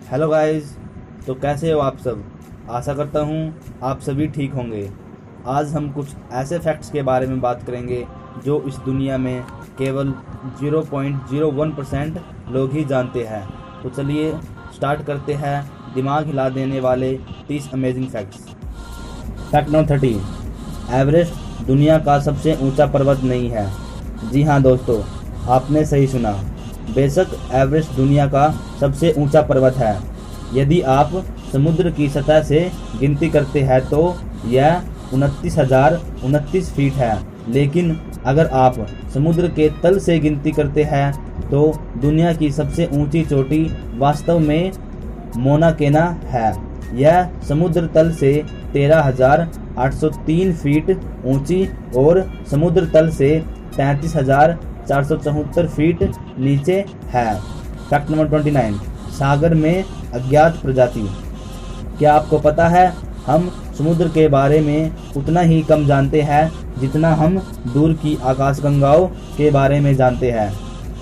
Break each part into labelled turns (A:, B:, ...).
A: Hello guys. तो कैसे हो आप सब। आशा करता हूँ आप सभी ठीक होंगे। आज हम कुछ ऐसे फैक्ट्स के बारे में बात करेंगे जो इस दुनिया में केवल 0.01% लोग ही जानते हैं। तो चलिए स्टार्ट करते हैं दिमाग हिला देने वाले 30 amazing facts. Fact number 30, Everest दुनिया का सबसे ऊंचा पर्वत नहीं है। जी हाँ दोस्तों, आपने सही सुना। बेशक एवरेस्ट दुनिया का सबसे ऊंचा पर्वत है। यदि आप समुद्र की सतह से गिनती करते हैं तो यह 29,029 फीट है, लेकिन अगर आप समुद्र के तल से गिनती करते हैं तो दुनिया की सबसे ऊंची चोटी वास्तव में मोना केना है। यह समुद्र तल से 13,803 फीट ऊंची और समुद्र तल से 33,474 फीट नीचे है। फैक्ट नंबर 29, सागर में अज्ञात प्रजाति। क्या आपको पता है हम समुद्र के बारे में उतना ही कम जानते हैं जितना हम दूर की आकाशगंगाओं के बारे में जानते हैं।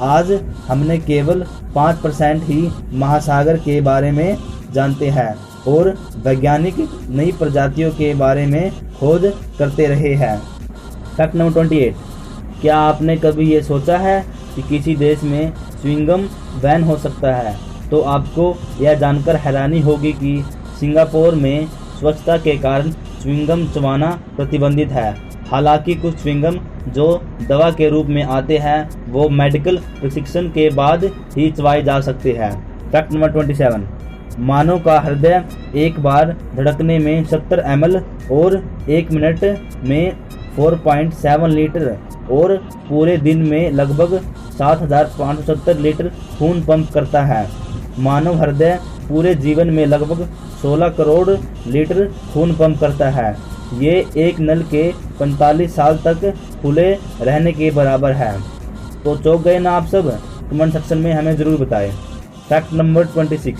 A: आज हमने केवल 5% ही महासागर के बारे में जानते हैं और वैज्ञानिक नई प्रजातियों के बारे में खोज करते रहे हैं। फैक्ट नंबर 28, क्या आपने कभी ये सोचा है कि किसी देश में च्युइंगम बैन हो सकता है? तो आपको यह जानकर हैरानी होगी कि सिंगापुर में स्वच्छता के कारण च्युइंगम चबाना प्रतिबंधित है। हालांकि कुछ च्युइंगम जो दवा के रूप में आते हैं वो मेडिकल प्रशिक्षण के बाद ही चबाए जा सकते हैं। फैक्ट नंबर 27, मानव का हृदय एक बार धड़कने में 70 ml और 1 मिनट में 4.7 लीटर और पूरे दिन में लगभग 7,570 लीटर खून पंप करता है। मानव हृदय पूरे जीवन में लगभग 16 करोड़ लीटर खून पंप करता है। ये एक नल के 45 साल तक खुले रहने के बराबर है। तो चौंक गए ना आप सब? कमेंट सेक्शन में हमें ज़रूर बताएं। फैक्ट नंबर 26,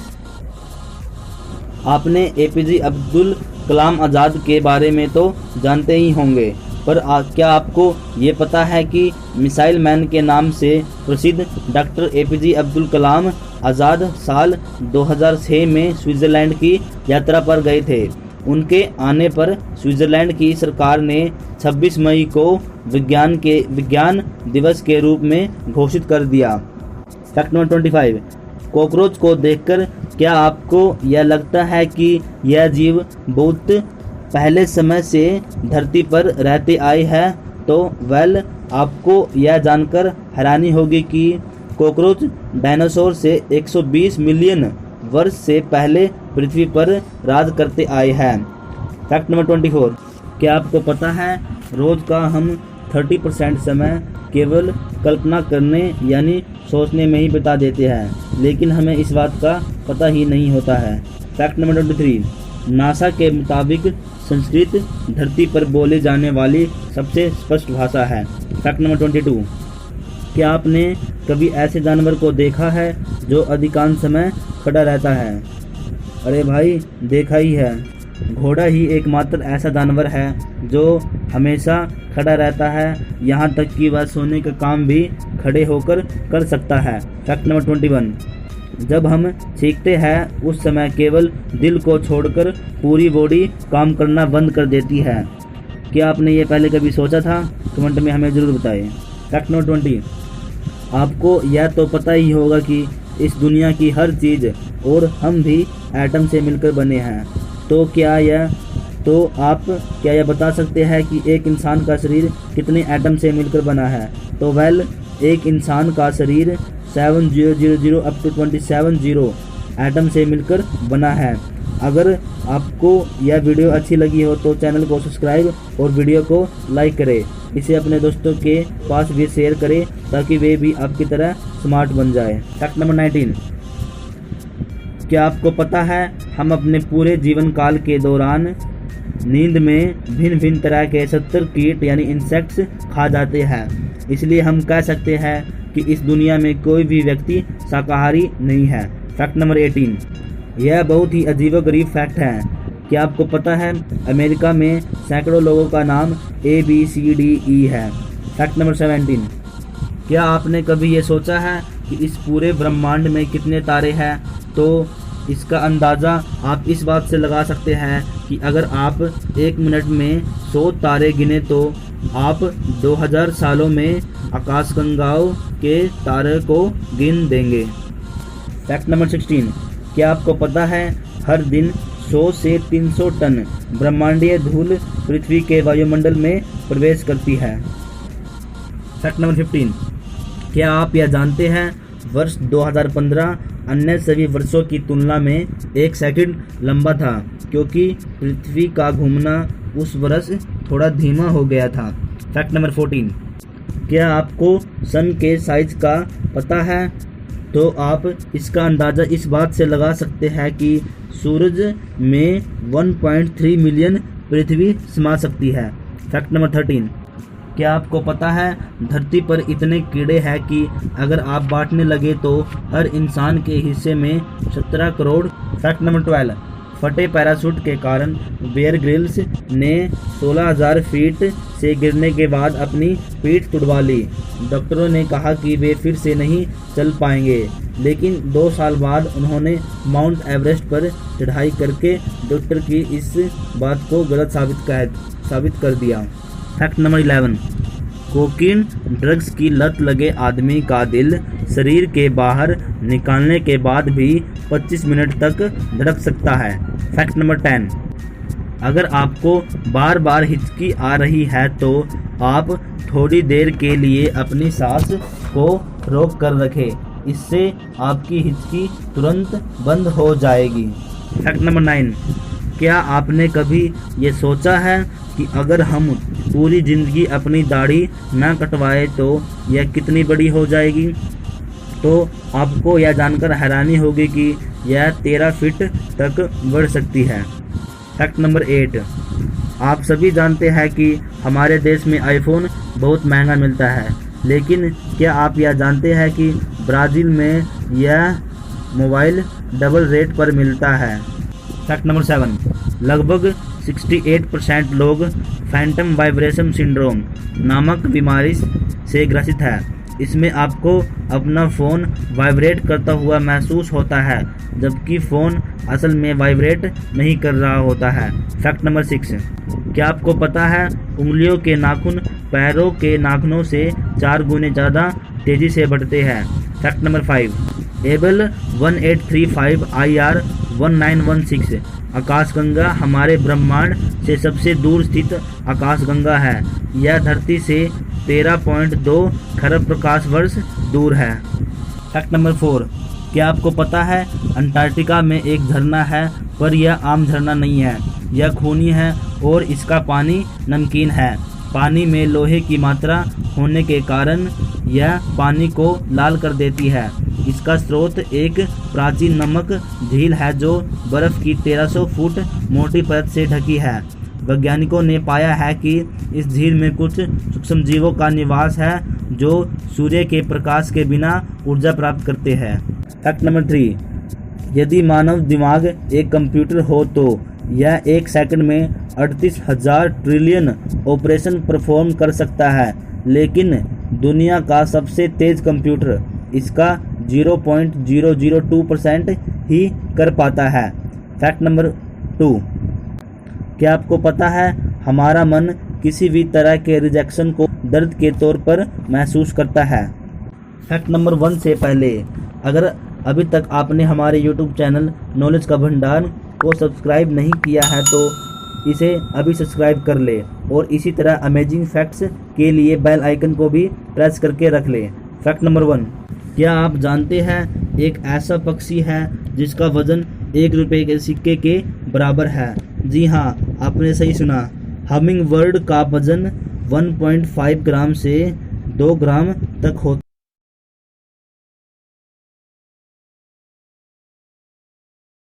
A: आपने एपीजे अब्दुल कलाम आज़ाद के बारे में तो जानते ही होंगे, पर क्या आपको ये पता है कि मिसाइल मैन के नाम से प्रसिद्ध डॉक्टर एपीजे अब्दुल कलाम आज़ाद साल 2006 में स्विट्ज़रलैंड की यात्रा पर गए थे। उनके आने पर स्विट्ज़रलैंड की सरकार ने 26 मई को विज्ञान दिवस के रूप में घोषित कर दिया। फैक्ट नंबर 25, कॉकरोच को देखकर क्या आपको यह लगता है कि यह जीव बहुत पहले समय से धरती पर रहते आए हैं? तो आपको यह जानकर हैरानी होगी कि कॉकरोच डायनासोर से 120 मिलियन वर्ष से पहले पृथ्वी पर राज करते आए हैं। फैक्ट नंबर 24, क्या आपको पता है रोज का हम 30% समय केवल कल्पना करने यानी सोचने में ही बिता देते हैं, लेकिन हमें इस बात का पता ही नहीं होता है। फैक्ट नंबर 23, नासा के मुताबिक संस्कृत धरती पर बोली जाने वाली सबसे स्पष्ट भाषा है। फैक्ट नंबर 22, क्या आपने कभी ऐसे जानवर को देखा है जो अधिकांश समय खड़ा रहता है? अरे भाई, देखा ही है। घोड़ा ही एकमात्र ऐसा जानवर है जो हमेशा खड़ा रहता है, यहाँ तक कि वह सोने का काम भी खड़े होकर कर सकता है। फैक्ट नंबर 21, जब हम सीखते हैं उस समय केवल दिल को छोड़कर पूरी बॉडी काम करना बंद कर देती है। क्या आपने ये पहले कभी सोचा था? कमेंट में हमें ज़रूर बताएं। फैक्ट नंबर 20, आपको यह तो पता ही होगा कि इस दुनिया की हर चीज़ और हम भी एटम से मिलकर बने हैं। तो आप क्या यह बता सकते हैं कि एक इंसान का शरीर कितने एटम से मिलकर बना है? तो एक इंसान का शरीर 7000 अप टू 270 एटम से मिलकर बना है। अगर आपको यह वीडियो अच्छी लगी हो तो चैनल को सब्सक्राइब और वीडियो को लाइक करें। इसे अपने दोस्तों के पास भी शेयर करें ताकि वे भी आपकी तरह स्मार्ट बन जाए। फैक्ट नंबर 19, क्या आपको पता है हम अपने पूरे जीवन काल के दौरान नींद में भिन्न भिन्न तरह के 70 कीट यानी इंसेक्ट्स खा जाते हैं। इसलिए हम कह सकते हैं कि इस दुनिया में कोई भी व्यक्ति शाकाहारी नहीं है। फैक्ट नंबर 18, यह बहुत ही अजीबोगरीब फैक्ट है। क्या आपको पता है अमेरिका में सैकड़ों लोगों का नाम ABCDE है। फैक्ट नंबर 17, क्या आपने कभी ये सोचा है कि इस पूरे ब्रह्मांड में कितने तारे हैं? तो इसका अंदाज़ा आप इस बात से लगा सकते हैं कि अगर आप 1 मिनट में 100 तारे गिने तो आप 2000 सालों में आकाशगंगाओं के तारे को गिन देंगे। फैक्ट नंबर 16, क्या आपको पता है हर दिन 100 से 300 टन ब्रह्मांडीय धूल पृथ्वी के वायुमंडल में प्रवेश करती है। फैक्ट नंबर 15, क्या आप यह जानते हैं वर्ष 2015 अन्य सभी वर्षों की तुलना में 1 सेकंड लंबा था क्योंकि पृथ्वी का घूमना उस वर्ष थोड़ा धीमा हो गया था। फैक्ट नंबर 14, क्या आपको सन के साइज का पता है? तो आप इसका अंदाज़ा इस बात से लगा सकते हैं कि सूरज में 1.3 मिलियन पृथ्वी समा सकती है। फैक्ट नंबर 13, क्या आपको पता है धरती पर इतने कीड़े हैं कि अगर आप बांटने लगे तो हर इंसान के हिस्से में 17 करोड़। फैक्ट नंबर 12, फटे पैराशूट के कारण बेयर ग्रिल्स ने 16,000 फीट से गिरने के बाद अपनी पीठ तुड़वा ली। डॉक्टरों ने कहा कि वे फिर से नहीं चल पाएंगे, लेकिन 2 साल बाद उन्होंने माउंट एवरेस्ट पर चढ़ाई करके डॉक्टर की इस बात को गलत साबित कर दिया। फैक्ट नंबर 11, कोकीन ड्रग्स की लत लगे आदमी का दिल शरीर के बाहर निकालने के बाद भी 25 मिनट तक धड़क सकता है। फैक्ट नंबर 10, अगर आपको बार बार हिचकी आ रही है तो आप थोड़ी देर के लिए अपनी सांस को रोक कर रखें, इससे आपकी हिचकी तुरंत बंद हो जाएगी। फैक्ट नंबर 9, क्या आपने कभी ये सोचा है कि अगर हम पूरी ज़िंदगी अपनी दाढ़ी ना कटवाए तो यह कितनी बड़ी हो जाएगी? तो आपको यह जानकर हैरानी होगी कि यह 13 फीट तक बढ़ सकती है। फैक्ट नंबर 8, आप सभी जानते हैं कि हमारे देश में आईफोन बहुत महंगा मिलता है, लेकिन क्या आप यह जानते हैं कि ब्राज़ील में यह मोबाइल डबल रेट पर मिलता है। फैक्ट नंबर 7, लगभग 68% लोग फैंटम वाइब्रेशन सिंड्रोम नामक बीमारी से ग्रसित है। इसमें आपको अपना फ़ोन वाइब्रेट करता हुआ महसूस होता है जबकि फ़ोन असल में वाइब्रेट नहीं कर रहा होता है। फैक्ट नंबर 6, क्या आपको पता है उंगलियों के नाखून पैरों के नाखूनों से 4 गुने ज़्यादा तेज़ी से बढ़ते हैं। फैक्ट नंबर 5, एबल 1835 IR 1916 आकाशगंगा हमारे ब्रह्मांड से सबसे दूर स्थित आकाशगंगा है। यह धरती से 13.2 खरब प्रकाश वर्ष दूर है। फैक्ट नंबर 4, क्या आपको पता है अंटार्कटिका में एक झरना है, पर यह आम झरना नहीं है, यह खूनी है और इसका पानी नमकीन है। पानी में लोहे की मात्रा होने के कारण यह पानी को लाल कर देती है। इसका स्रोत एक प्राचीन नमक झील है जो बर्फ़ की 1300 फुट मोटी परत से ढकी है। वैज्ञानिकों ने पाया है कि इस झील में कुछ सूक्ष्मजीवों का निवास है जो सूर्य के प्रकाश के बिना ऊर्जा प्राप्त करते हैं। फैक्ट नंबर 3, यदि मानव दिमाग एक कंप्यूटर हो तो यह 1 सेकंड में 38,000 ट्रिलियन ऑपरेशन परफॉर्म कर सकता है, लेकिन दुनिया का सबसे तेज़ कंप्यूटर इसका 0.002% ही कर पाता है। फैक्ट नंबर 2, क्या आपको पता है हमारा मन किसी भी तरह के रिजेक्शन को दर्द के तौर पर महसूस करता है। फैक्ट नंबर 1 से पहले अगर अभी तक आपने हमारे YouTube चैनल नॉलेज का भंडार को सब्सक्राइब नहीं किया है तो इसे अभी सब्सक्राइब कर ले और इसी तरह अमेजिंग फैक्ट्स के लिए बेल आइकन को भी प्रेस करके रख ले। फैक्ट नंबर 1, क्या आप जानते हैं एक ऐसा पक्षी है जिसका वजन 1 रुपये के सिक्के के बराबर है? जी हाँ, आपने सही सुना। हमिंग बर्ड का वजन 1.5 ग्राम से 2 ग्राम तक होता है।